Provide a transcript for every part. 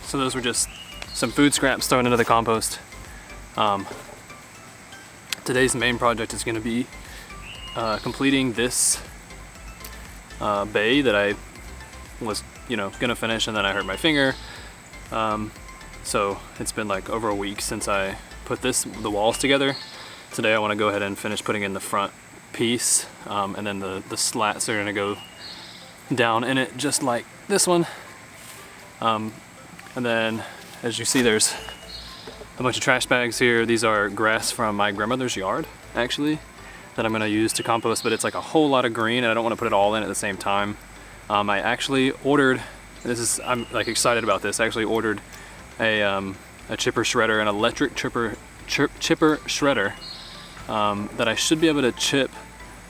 So those were just some food scraps thrown into the compost. Today's main project is going to be completing this bay that I was, going to finish, and then I hurt my finger. So it's been like over a week since I put the walls together. Today I want to go ahead and finish putting in the front piece, and then the slats are going to go down in it just like this one. And then, as you see, there's a bunch of trash bags here. These are grass from my grandmother's yard, actually, that I'm gonna use to compost, but it's like a whole lot of green and I don't wanna put it all in at the same time. I actually ordered, I'm like excited about this, I actually ordered a chipper shredder, an electric chipper shredder, that I should be able to chip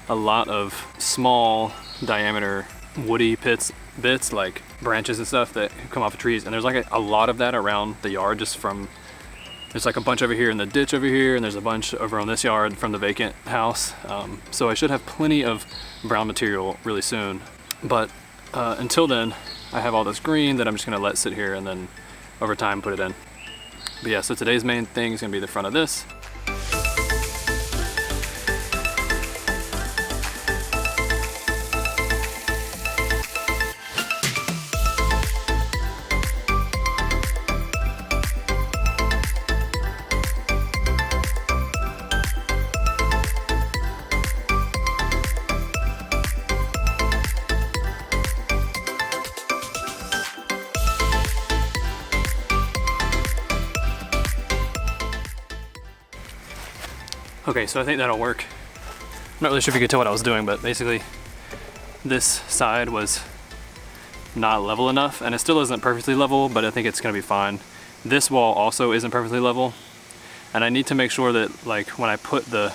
a lot of small diameter woody bits like branches and stuff that come off of trees, and there's like a lot of that around the yard, just from, there's like a bunch over here in the ditch over here, and there's a bunch over on this yard from the vacant house. So I should have plenty of brown material really soon, but until then I have all this green that I'm just gonna let sit here and then over time put it in. But yeah, so today's main thing is gonna be the front of this. Okay, so I think that'll work. I'm not really sure if you could tell what I was doing, but basically this side was not level enough, and it still isn't perfectly level, but I think it's gonna be fine. This wall also isn't perfectly level, and I need to make sure that, like, when I put the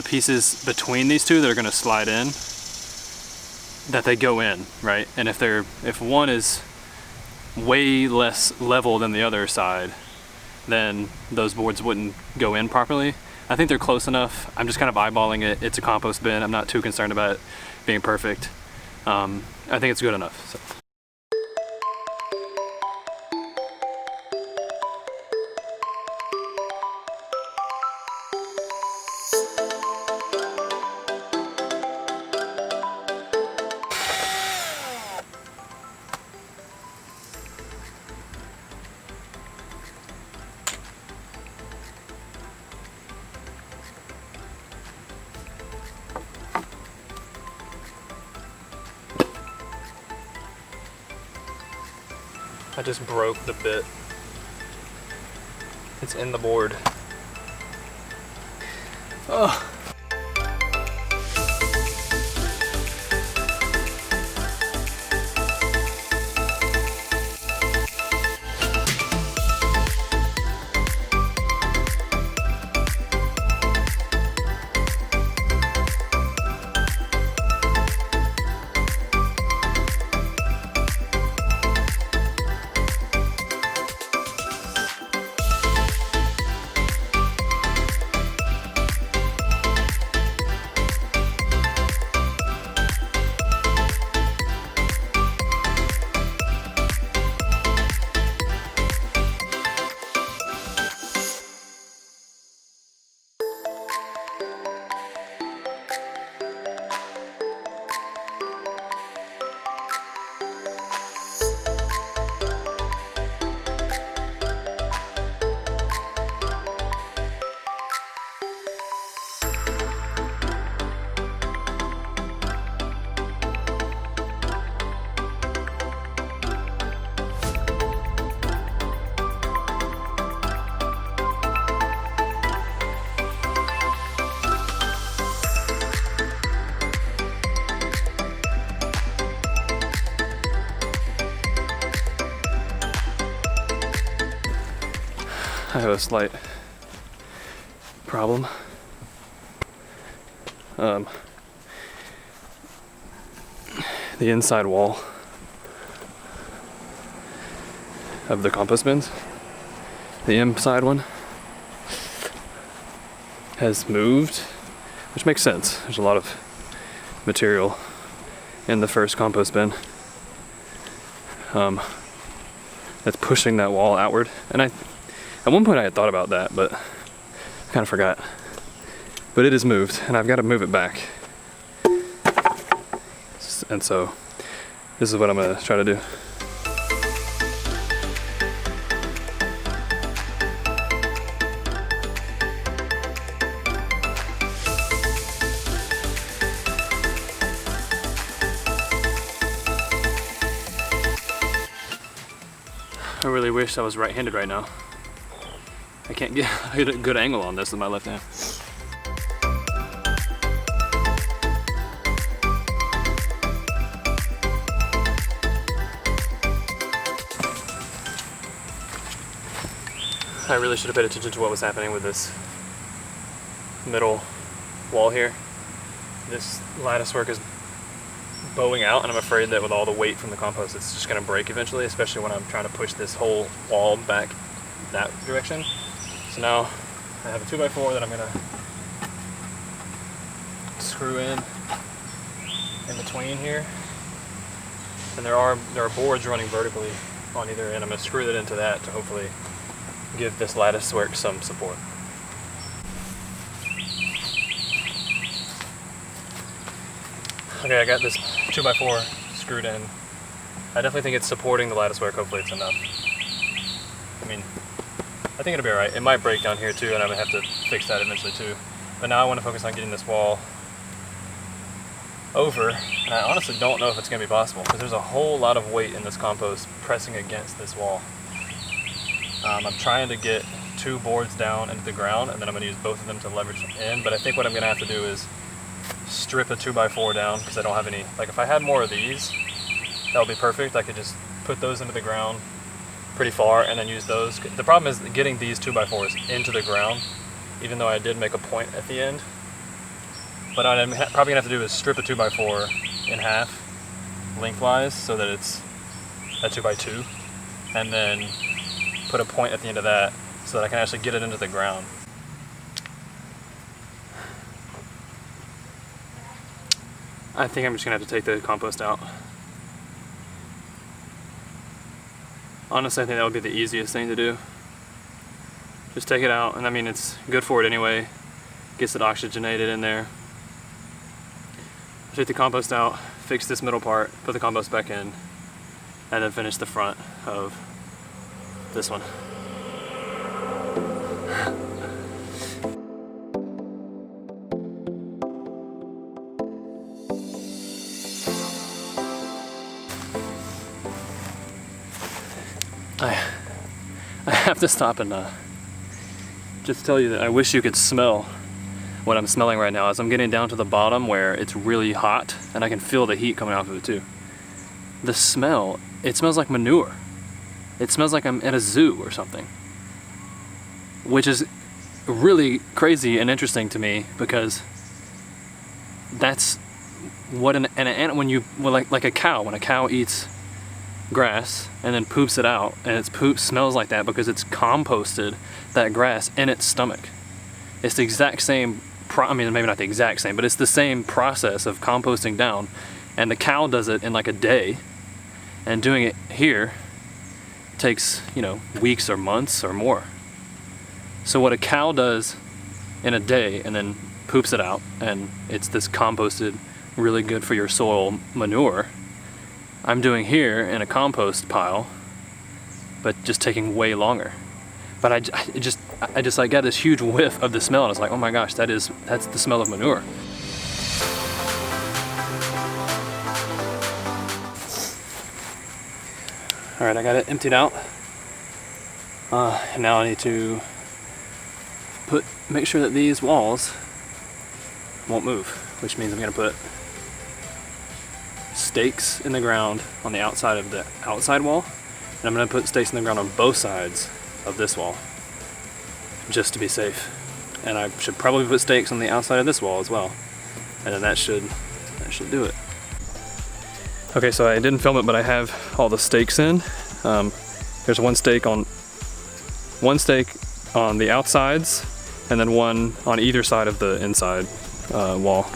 pieces between these two that are gonna slide in, that they go in, right? And if one is way less level than the other side, then those boards wouldn't go in properly. I think they're close enough. I'm just kind of eyeballing it. It's a compost bin. I'm not too concerned about it being perfect. I think it's good enough. So. I just broke the bit. It's in the board. Oh. I have a slight problem. The inside wall of the compost bins, the inside one, has moved, which makes sense. There's a lot of material in the first compost bin that's pushing that wall outward. And at one point I had thought about that, but I kind of forgot. But it is moved, and I've got to move it back. And so this is what I'm going to try to do. I really wish I was right-handed right now. I can't get a good angle on this with my left hand. I really should have paid attention to what was happening with this middle wall here. This lattice work is bowing out, and I'm afraid that with all the weight from the compost, it's just going to break eventually, especially when I'm trying to push this whole wall back that direction. So now I have a 2x4 that I'm going to screw in between here, and there are boards running vertically on either end. I'm going to screw that into that to hopefully give this lattice work some support. Okay, I got this 2x4 screwed in. I definitely think it's supporting the lattice work. Hopefully it's enough. I mean, I think it'll be alright. It might break down here too, and I'm gonna have to fix that eventually too. But now I want to focus on getting this wall over, and I honestly don't know if it's gonna be possible because there's a whole lot of weight in this compost pressing against this wall. I'm trying to get 2 boards down into the ground, and then I'm going to use both of them to leverage in, but I think what I'm going to have to do is strip a 2x4 down because I don't have any. Like if I had more of these, that would be perfect. I could just put those into the ground pretty far and then use those. The problem is getting these 2x4s into the ground, even though I did make a point at the end. But what I'm probably going to have to do is strip a 2x4 in half lengthwise so that it's a 2x2, and then put a point at the end of that so that I can actually get it into the ground. I think I'm just gonna have to take the compost out. Honestly, I think that would be the easiest thing to do. Just take it out, and I mean, it's good for it anyway. Gets it oxygenated in there. Take the compost out, fix this middle part, put the compost back in, and then finish the front of this one. I have to stop and just tell you that I wish you could smell what I'm smelling right now as I'm getting down to the bottom where it's really hot and I can feel the heat coming off of it too. The smell, it smells like manure. It smells like I'm at a zoo or something, which is really crazy and interesting to me because that's what when a cow, when a cow eats grass and then poops it out, and its poop smells like that because it's composted that grass in its stomach. It's the exact same, I mean maybe not the exact same, but it's the same process of composting down, and the cow does it in like a day, and doing it here takes, you know, weeks or months or more. So what a cow does in a day and then poops it out, and it's this composted, really good for your soil manure, I'm doing here in a compost pile, but just taking way longer. But I just like got this huge whiff of the smell, and I was like, oh my gosh, that's the smell of manure. All right, I got it emptied out. And now I need to make sure that these walls won't move, which means I'm gonna put stakes in the ground on the outside of the outside wall, and I'm gonna put stakes in the ground on both sides of this wall. just to be safe. And I should probably put stakes on the outside of this wall as well. And then that should do it. Okay, so I didn't film it, but I have all the stakes in. There's one stake on the outsides, and then one on either side of the inside wall.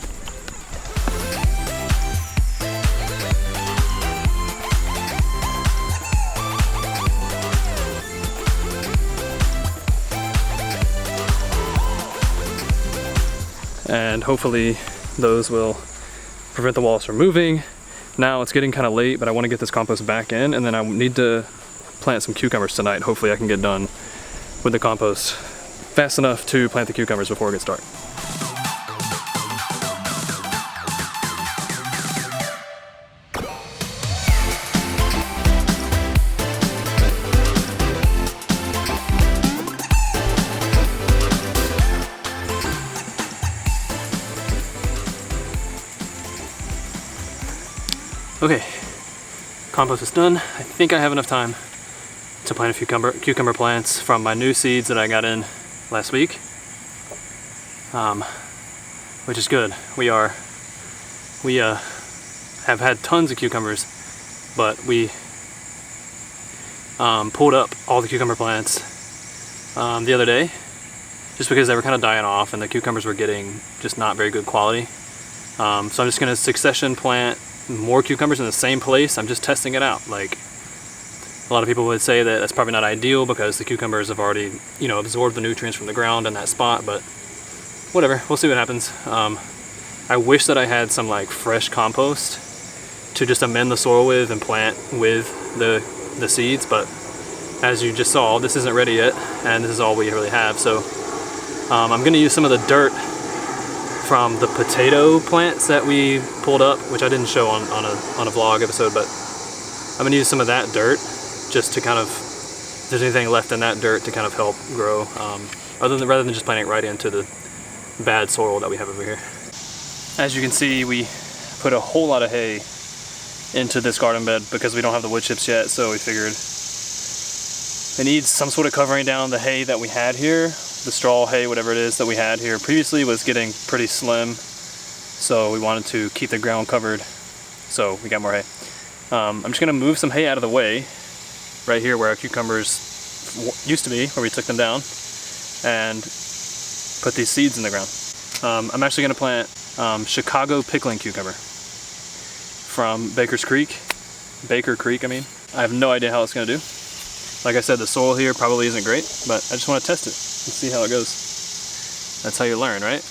And hopefully those will prevent the walls from moving. Now it's getting kind of late, but I want to get this compost back in, and then I need to plant some cucumbers tonight. Hopefully I can get done with the compost fast enough to plant the cucumbers before it gets dark. Okay, compost is done. I think I have enough time to plant a few cucumber plants from my new seeds that I got in last week, which is good. We have had tons of cucumbers, but we pulled up all the cucumber plants the other day, just because they were kind of dying off and the cucumbers were getting just not very good quality. So I'm just gonna succession plant more cucumbers in the same place. I'm just testing it out. Like, a lot of people would say that that's probably not ideal because the cucumbers have already, you know, absorbed the nutrients from the ground in that spot, but whatever, we'll see what happens. I wish that I had some like fresh compost to just amend the soil with and plant with the seeds, but as you just saw, this isn't ready yet, and this is all we really have. So I'm gonna use some of the dirt from the potato plants that we pulled up, which I didn't show on a vlog episode, but I'm gonna use some of that dirt just to kind of, if there's anything left in that dirt, to kind of help grow, rather than just planting it right into the bad soil that we have over here. As you can see, we put a whole lot of hay into this garden bed because we don't have the wood chips yet, so we figured it needs some sort of covering down. The hay that we had here, the straw hay, whatever it is that we had here previously, was getting pretty slim, so we wanted to keep the ground covered, so we got more hay. I'm just gonna move some hay out of the way right here where our cucumbers used to be, where we took them down, and put these seeds in the ground. I'm actually gonna plant Chicago pickling cucumber from Baker Creek, I mean. I have no idea how it's gonna do. Like I said, the soil here probably isn't great, but I just want to test it and see how it goes. That's how you learn, right?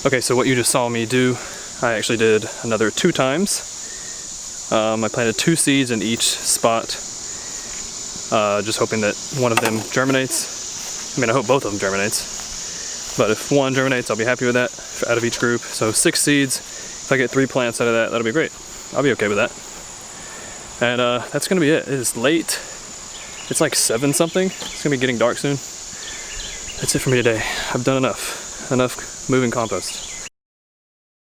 Okay, so what you just saw me do, I actually did another 2 times. I planted 2 seeds in each spot, just hoping that one of them germinates. I mean, I hope both of them germinates, but if one germinates, I'll be happy with that out of each group. So 6 seeds If I get 3 plants out of that, that'll be great. I'll be okay with that. And that's gonna be it. It is late. It's like 7 something. It's gonna be getting dark soon. That's it for me today. I've done enough moving compost.